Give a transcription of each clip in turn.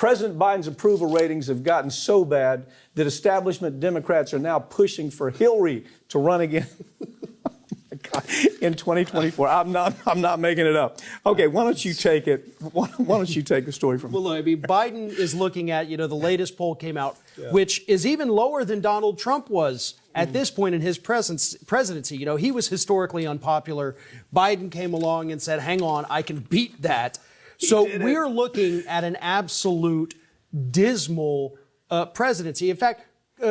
President Biden's approval ratings have gotten so bad that establishment Democrats are now pushing for Hillary to run again in 2024. I'm not making it up. Okay, why don't you take it? Why don't you take the story from? Well, look, I mean, Biden is looking at, the latest poll came out, which is even lower than Donald Trump was at this point in his presidency. He was historically unpopular. Biden came along and said, hang on, I can beat that. So we're looking at an absolute dismal presidency. In fact,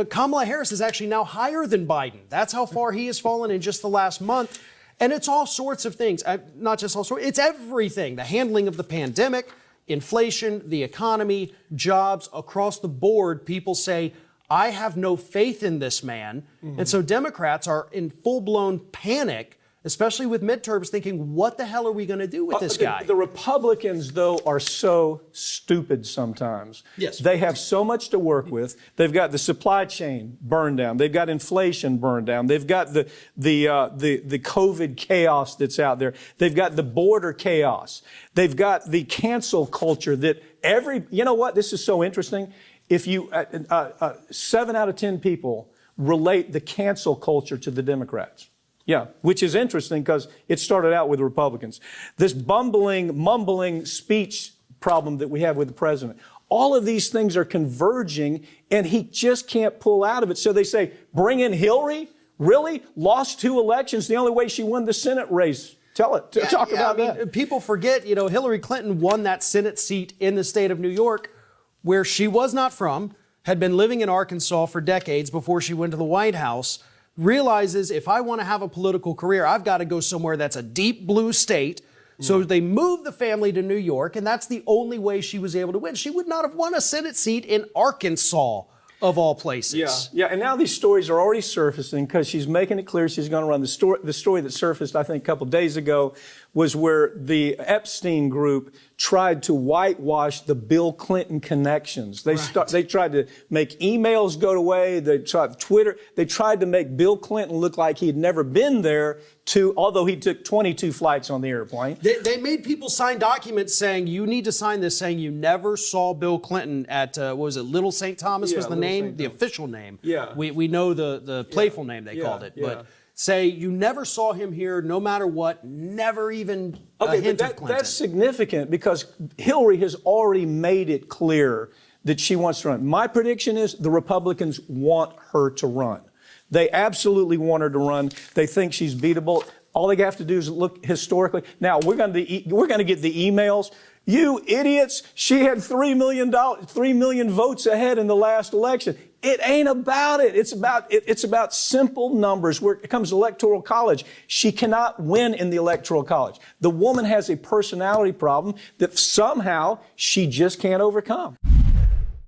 Kamala Harris is actually now higher than Biden. That's how far he has fallen in just the last month. And it's all sorts of things. Not just all sorts, it's everything. The handling of the pandemic, inflation, the economy, jobs, across the board. People say, I have no faith in this man. And so Democrats are in full-blown panic, especially with midterms, thinking, what the hell are we going to do with this guy? The Republicans, though, are so stupid sometimes. Yes. They have so much to work with. They've got the supply chain burned down. They've got inflation burned down. They've got the COVID chaos that's out there. They've got the border chaos. They've got the cancel culture that you know what? This is so interesting. If you, 7 out of 10 people relate the cancel culture to the Democrats. Yeah, which is interesting because it started out with Republicans. This mumbling speech problem that we have with the president. All of these things are converging, and he just can't pull out of it. So they say, bring in Hillary? Really? Lost 2 elections. The only way she won the Senate race. Talk about that. People forget, Hillary Clinton won that Senate seat in the state of New York, where she was not from, had been living in Arkansas for decades before she went to the White House. Realizes if I want to have a political career, I've got to go somewhere that's a deep blue state. So they moved the family to New York, and that's the only way she was able to win. She would not have won a Senate seat in Arkansas, of all places. Yeah, and now these stories are already surfacing because she's making it clear she's going to run. The story that surfaced, I think, a couple days ago was where the Epstein group tried to whitewash the Bill Clinton connections. They tried to make emails go away. They tried Twitter. They tried to make Bill Clinton look like he had never been there, although he took 22 flights on the airplane. They made people sign documents saying, you need to sign this, saying you never saw Bill Clinton at, what was it, Little St. Thomas was the name, the official name. Yeah. We know the playful name they called it. But say you never saw him here, no matter what, never even a hint of Clinton. That's significant because Hillary has already made it clear that she wants to run. My prediction is the Republicans want her to run. They absolutely want her to run. They think she's beatable. All they have to do is look historically. Now, we're going to get the emails. You idiots, she had $3 million votes ahead in the last election. It ain't about it. It's about simple numbers. Where it comes to electoral college, she cannot win in the electoral college. The woman has a personality problem that somehow she just can't overcome.